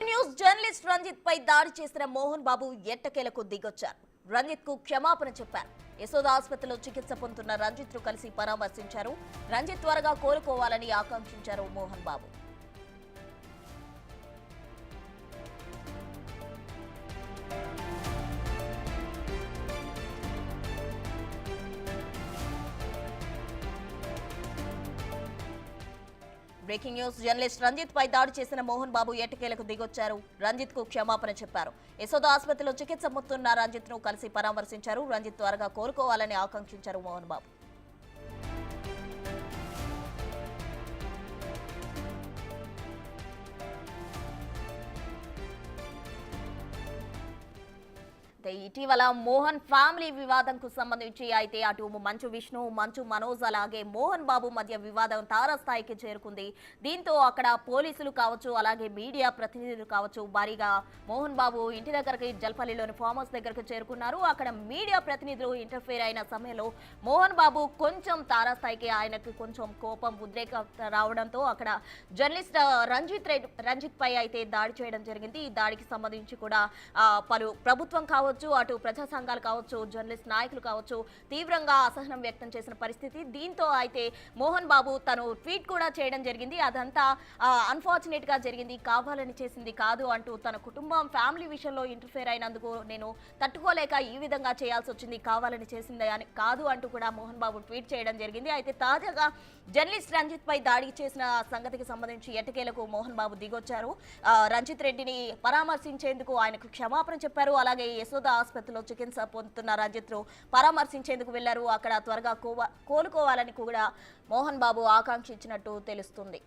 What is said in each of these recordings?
Breaking news journalist Ranjith పై దాడి చేసిన మోహన్ బాబు ఎట్టకేలకు దిగొచ్చారు. రంజిత్ కు క్షమాపణ చెప్పారు. యశోద ఆసుపత్రిలో చికిత్స పొందుతున్న రంజిత్ ను కలిసి పరామర్శించారు. రంజిత్ త్వరగా కోలుకోవాలని ఆకాంక్షించారు Mohan Babu. Breaking news journalist Ranjith పై దాడి చేసిన మోహన్ బాబు ఎట్టకేలకు దిగొచ్చారు. రంజిత్ కు క్షమాపణ చెప్పారు. యశోద ఆసుపత్రిలో చికిత్స పొందుతున్న రంజిత్ ను కలిసి పరామర్శించారు. రంజిత్ త్వరగా కోలుకోవాలని ఆకాంక్షించారు మోహన్ బాబు. ఇటీవల మోహన్ ఫ్యామిలీ వివాదంకు సంబంధించి అయితే అటు మంచు విష్ణు, మంచు మనోజ్ అలాగే మోహన్ బాబు మధ్య వివాదం తారాస్థాయికి చేరుకుంది. దీంతో అక్కడ పోలీసులు కావచ్చు, అలాగే మీడియా ప్రతినిధులు కావచ్చు భారీగా మోహన్ బాబు ఇంటి దగ్గరికి జల్పల్లిలోని ఫామ్ హౌస్ దగ్గరకు చేరుకున్నారు. అక్కడ మీడియా ప్రతినిధులు ఇంటర్ఫేర్ అయిన సమయంలో మోహన్ బాబు కొంచెం తారాస్థాయికి ఆయనకు కొంచెం కోపం, ఉద్రేకం రావడంతో అక్కడ జర్నలిస్ట్ రంజిత్ పై అయితే దాడి చేయడం జరిగింది. ఈ దాడికి సంబంధించి కూడా పలు ప్రభుత్వం కావచ్చు, అటు ప్రజా సంఘాలు కావచ్చు, జర్నలిస్ట్ నాయకులు కావచ్చు తీవ్రంగా అసహనం వ్యక్తం చేసిన పరిస్థితి. దీంతో అయితే మోహన్ బాబు తను ట్వీట్ కూడా చేయడం జరిగింది. అదంతా అన్ఫార్చునేట్ గా జరిగింది, కావాలని చేసింది కాదు అంటూ తన కుటుంబం ఫ్యామిలీ విషయంలో ఇంటర్ఫేర్ అయినందుకు నేను తట్టుకోలేక ఈ విధంగా చేయాల్సి వచ్చింది, కావాలని చేసింది అని కాదు అంటూ కూడా మోహన్ బాబు ట్వీట్ చేయడం జరిగింది. అయితే తాజాగా జర్నలిస్ట్ రంజిత్ పై దాడి చేసిన సంగతికి సంబంధించి ఎట్టకేలకు మోహన్ బాబు దిగొచ్చారు. రంజిత్ రెడ్డిని పరామర్శించేందుకు ఆయనకు క్షమాపణ చెప్పారు. అలాగే యశోద ఆసుపత్రిలో చికిత్స పొందుతున్న రంజిత్ ను పరామర్శించేందుకు వెళ్లారు. అక్కడ త్వరగా కోలుకోవాలని కూడా మోహన్ బాబు ఆకాంక్షించినట్టు తెలుస్తుంది.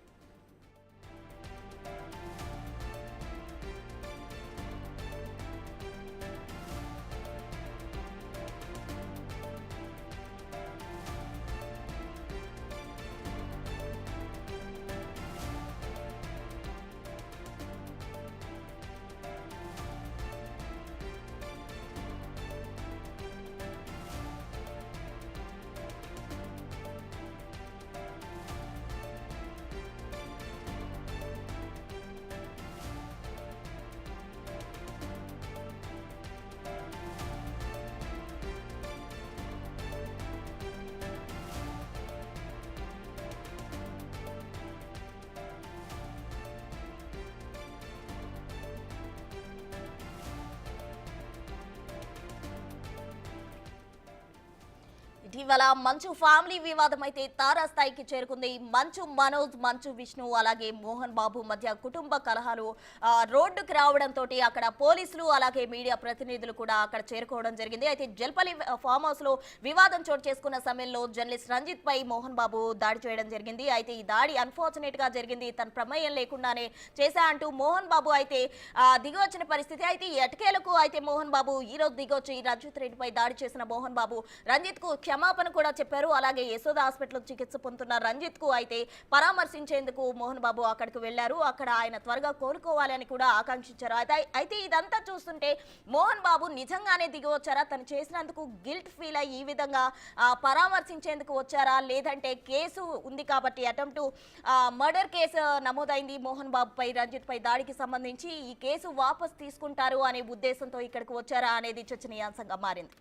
ఇటీవల మంచు ఫ్యామిలీ వివాదం అయితే తారాస్థాయికి చేరుకుంది. మంచు మనోజ్, మంచు విష్ణు అలాగే మోహన్ బాబు మధ్య కుటుంబ కలహాలు రోడ్డుకు రావడంతో అక్కడ పోలీసులు అలాగే మీడియా ప్రతినిధులు కూడా అక్కడ చేరుకోవడం జరిగింది. అయితే జల్పల్లి ఫామ్ హౌస్ లో వివాదం చోటు చేసుకున్న సమయంలో జర్నలిస్ట్ రంజిత్ పై మోహన్ బాబు దాడి చేయడం జరిగింది. అయితే ఈ దాడి అన్ఫార్చునేట్ గా జరిగింది, తన ప్రమేయం లేకుండానే చేశా అంటూ మోహన్ బాబు అయితే దిగొచ్చిన పరిస్థితి. అయితే ఎటకేలకు అయితే మోహన్ బాబు ఈ రోజు దిగొచ్చి రంజిత్ రెడ్డిపై దాడి చేసిన మోహన్ బాబు రంజిత్ కు క్షమాపణ కూడా చెప్పారు. అలాగే యశోద హాస్పిటల్ చికిత్స పొందుతున్న రంజిత్ కు అయితే పరామర్శించేందుకు మోహన్ బాబు అక్కడికి వెళ్లారు. అక్కడ ఆయన త్వరగా కోలుకోవాలని కూడా ఆకాంక్షించారు. అయితే ఇదంతా చూస్తుంటే మోహన్ బాబు నిజంగానే దిగి వచ్చారా, తను చేసినందుకు గిల్ట్ ఫీల్ అయ్యి ఈ విధంగా పరామర్శించేందుకు వచ్చారా, లేదంటే కేసు ఉంది కాబట్టి అటెంప్ట్ మర్డర్ కేసు నమోదైంది మోహన్ బాబు పై, రంజిత్ పై దాడికి సంబంధించి ఈ కేసు వాపస్ తీసుకుంటారు అనే ఉద్దేశంతో ఇక్కడికి వచ్చారా అనేది చర్చనీయాంశంగా మారింది.